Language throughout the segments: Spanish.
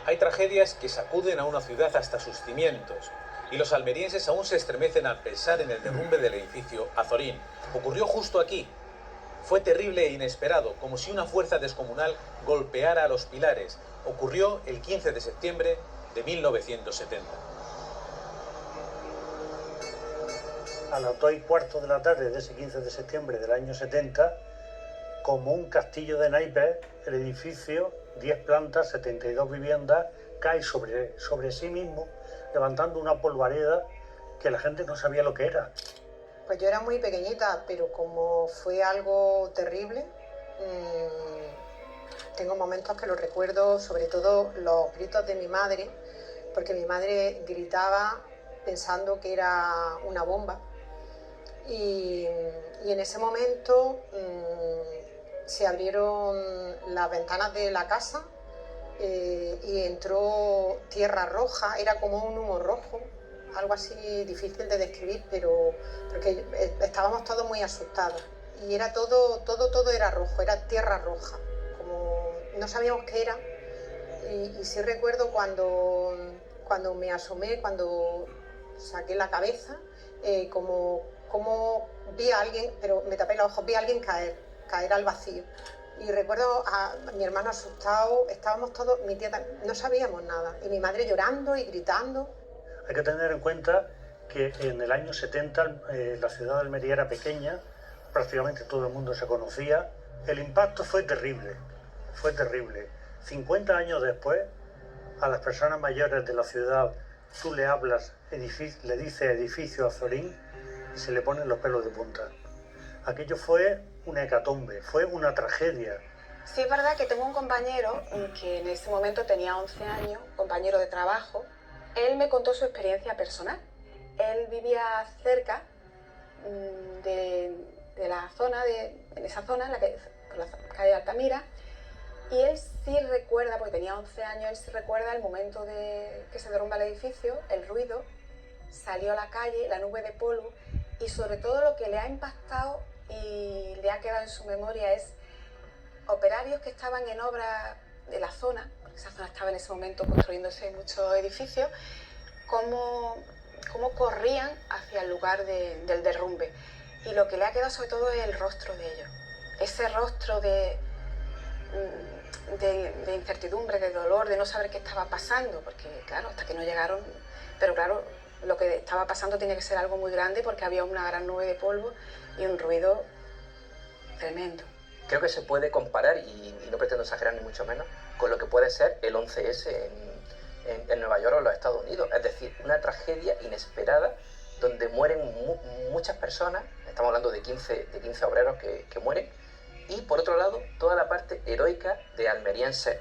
Hay tragedias que sacuden a una ciudad hasta sus cimientos, y los almerienses aún se estremecen al pensar en el derrumbe del edificio Azorín. Ocurrió justo aquí. Fue terrible e inesperado, como si una fuerza descomunal golpeara a los pilares. Ocurrió el 15 de septiembre de 1970. A las 2:15 de la tarde de ese 15 de septiembre del año 70, como un castillo de naipes, el edificio, 10 plantas, 72 viviendas, cae sobre sí mismo, levantando una polvareda que la gente no sabía lo que era. Pues yo era muy pequeñita, pero como fue algo terrible, tengo momentos que lo recuerdo, sobre todo los gritos de mi madre, porque mi madre gritaba pensando que era una bomba. Y en ese momento se abrieron las ventanas de la casa y entró tierra roja, era como un humo rojo, algo así difícil de describir, pero porque estábamos todos muy asustados y era todo era rojo, era tierra roja, como no sabíamos qué era. Y sí recuerdo cuando me asomé, cuando saqué la cabeza, como vi a alguien, pero me tapé los ojos, vi a alguien caer al vacío. Y recuerdo a mi hermano asustado, estábamos todos, mi tía no sabíamos nada, y mi madre llorando y gritando. Hay que tener en cuenta que en el año 70 la ciudad de Almería era pequeña, prácticamente todo el mundo se conocía. El impacto fue terrible, fue terrible. 50 años después, a las personas mayores de la ciudad, tú le hablas, le dices edificio Azorín y se le ponen los pelos de punta. Aquello fue una hecatombe, fue una tragedia. Sí, es verdad que tengo un compañero que en ese momento tenía 11 años, compañero de trabajo. Él me contó su experiencia personal. Él vivía cerca de la zona, en esa zona, en la calle Altamira, y él sí recuerda, porque tenía 11 años, él sí recuerda el momento de que se derrumba el edificio, el ruido, salió a la calle, la nube de polvo, y sobre todo lo que le ha impactado y le ha quedado en su memoria es operarios que estaban en obra de la zona, porque esa zona estaba en ese momento construyéndose muchos edificios, cómo corrían hacia el lugar del derrumbe. Y lo que le ha quedado sobre todo es el rostro de ellos. Ese rostro de incertidumbre, de dolor, de no saber qué estaba pasando, porque claro, hasta que no llegaron, pero claro, lo que estaba pasando tiene que ser algo muy grande porque había una gran nube de polvo y un ruido tremendo. Creo que se puede comparar, y no pretendo exagerar ni mucho menos, con lo que puede ser el 11S en Nueva York o en los Estados Unidos. Es decir, una tragedia inesperada donde mueren muchas personas, estamos hablando de 15 obreros que mueren, y por otro lado, toda la parte heroica de almerienses,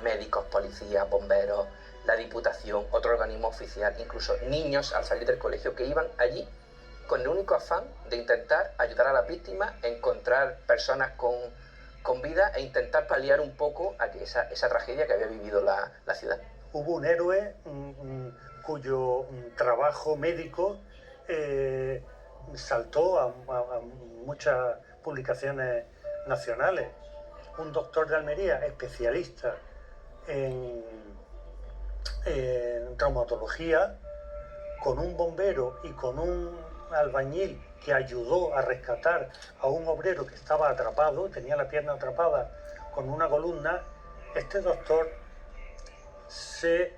médicos, policías, bomberos, la Diputación, otro organismo oficial, incluso niños al salir del colegio que iban allí con el único afán de intentar ayudar a las víctimas, encontrar personas con vida e intentar paliar un poco a que esa tragedia que había vivido la ciudad. Hubo un héroe cuyo trabajo médico saltó a muchas publicaciones nacionales. Un doctor de Almería, especialista en traumatología, con un bombero y con un albañil que ayudó a rescatar a un obrero que estaba atrapado, tenía la pierna atrapada con una columna. Este doctor se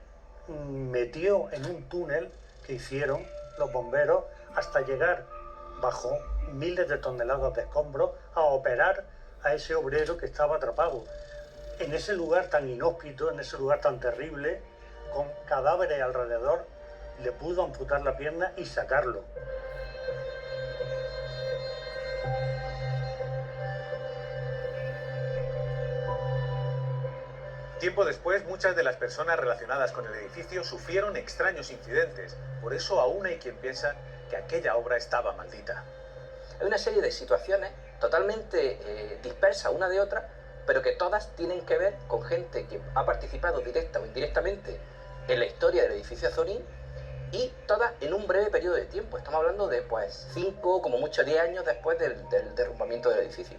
metió en un túnel que hicieron los bomberos hasta llegar bajo miles de toneladas de escombros a operar a ese obrero que estaba atrapado. En ese lugar tan inhóspito, en ese lugar tan terrible, con cadáveres alrededor, le pudo amputar la pierna y sacarlo. Tiempo después, muchas de las personas relacionadas con el edificio sufrieron extraños incidentes. Por eso aún hay quien piensa que aquella obra estaba maldita. Hay una serie de situaciones totalmente dispersas una de otra, pero que todas tienen que ver con gente que ha participado directa o indirectamente en la historia del edificio Azorín, y todas en un breve periodo de tiempo. Estamos hablando de 5, como mucho 10 años después del derrumbamiento del edificio.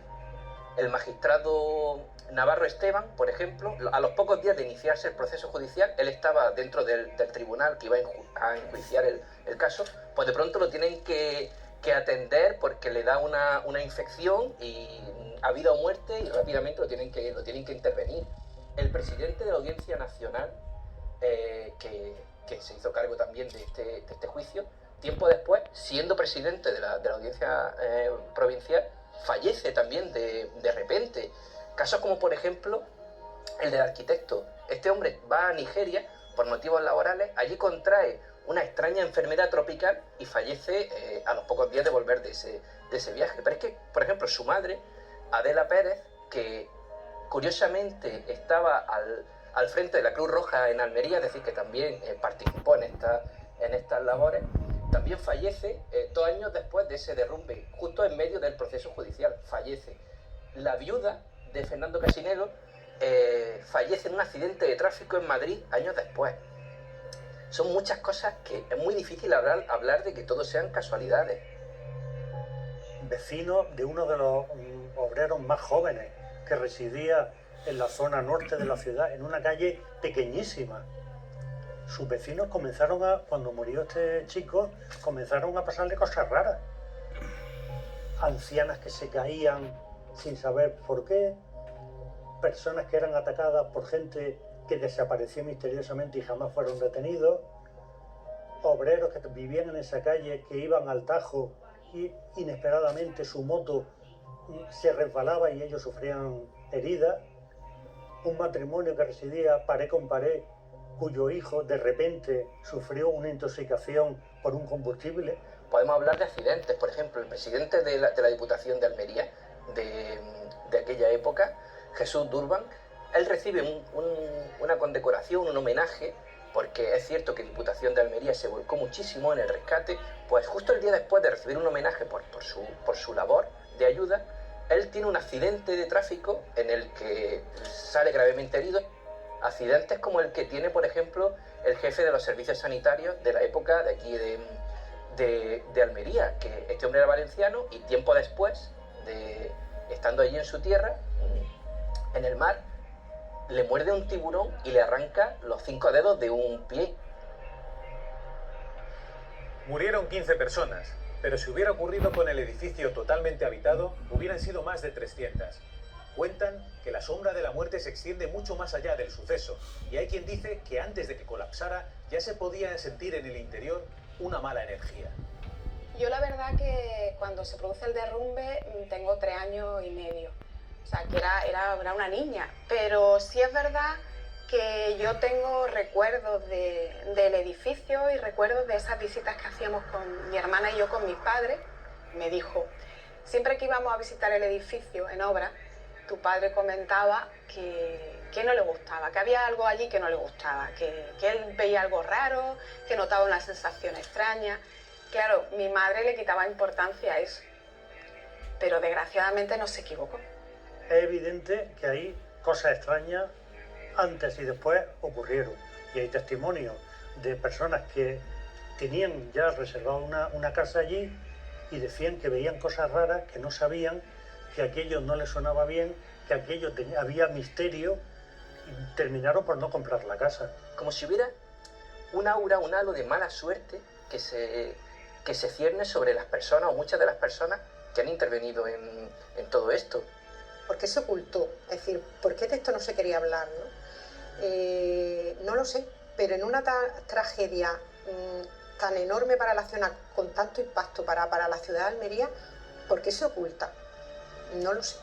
El magistrado Navarro Esteban, por ejemplo, a los pocos días de iniciarse el proceso judicial, él estaba dentro del tribunal que iba a enjuiciar el caso, pues de pronto lo tienen que atender porque le da una infección y a vida o muerte, y rápidamente lo tienen que intervenir. El presidente de la Audiencia Nacional, que se hizo cargo también de este juicio, tiempo después, siendo presidente de la Audiencia Provincial, fallece también de repente. Casos como, por ejemplo, el del arquitecto. Este hombre va a Nigeria por motivos laborales, allí contrae una extraña enfermedad tropical y fallece a los pocos días de volver de ese viaje. Pero es que, por ejemplo, su madre, Adela Pérez, que curiosamente estaba al frente de la Cruz Roja en Almería, es decir, que también participó en estas labores, también fallece 2 años después de ese derrumbe, justo en medio del proceso judicial, fallece. La viuda de Fernando Casinero fallece en un accidente de tráfico en Madrid años después. Son muchas cosas que es muy difícil hablar de que todo sean casualidades. Vecino de uno de los obreros más jóvenes que residía en la zona norte de la ciudad, en una calle pequeñísima. Sus vecinos cuando murió este chico, comenzaron a pasarle cosas raras. Ancianas que se caían sin saber por qué, personas que eran atacadas por gente que desapareció misteriosamente y jamás fueron detenidos, obreros que vivían en esa calle, que iban al Tajo y inesperadamente su moto se resbalaba y ellos sufrían heridas, un matrimonio que residía pared con pared, cuyo hijo de repente sufrió una intoxicación por un combustible. Podemos hablar de accidentes, por ejemplo, el presidente de la Diputación de Almería, de aquella época, Jesús Durban, él recibe una condecoración, un homenaje, porque es cierto que Diputación de Almería se volcó muchísimo en el rescate, pues justo el día después de recibir un homenaje por su labor de ayuda, él tiene un accidente de tráfico en el que sale gravemente herido. Accidentes como el que tiene, por ejemplo, el jefe de los servicios sanitarios de la época de aquí de Almería, que este hombre era valenciano y tiempo después, estando allí en su tierra, en el mar, le muerde un tiburón y le arranca los 5 dedos de un pie. Murieron 15 personas, pero si hubiera ocurrido con el edificio totalmente habitado, hubieran sido más de 300. Cuentan que la sombra de la muerte se extiende mucho más allá del suceso, y hay quien dice que antes de que colapsara ya se podía sentir en el interior una mala energía. Yo la verdad que cuando se produce el derrumbe tengo 3 años y medio, o sea que era una niña, pero sí es verdad que yo tengo recuerdos del edificio y recuerdos de esas visitas que hacíamos con mi hermana y yo con mis padres. Me dijo, siempre que íbamos a visitar el edificio en obra, tu padre comentaba que no le gustaba, que había algo allí que no le gustaba, que él veía algo raro, que notaba una sensación extraña. Claro, mi madre le quitaba importancia a eso, pero desgraciadamente no se equivocó. Es evidente que hay cosas extrañas antes y después ocurrieron, y hay testimonios de personas que tenían ya reservado una casa allí y decían que veían cosas raras, que no sabían, que aquello no les sonaba bien, que aquello había misterio, y terminaron por no comprar la casa. Como si hubiera un aura, un halo de mala suerte que se cierne sobre las personas o muchas de las personas que han intervenido en todo esto. ¿Por qué se ocultó? Es decir, ¿por qué de esto no se quería hablar, ¿no? No lo sé, pero en una tragedia tan enorme para la zona, con tanto impacto para la ciudad de Almería, ¿por qué se oculta? No lo sé.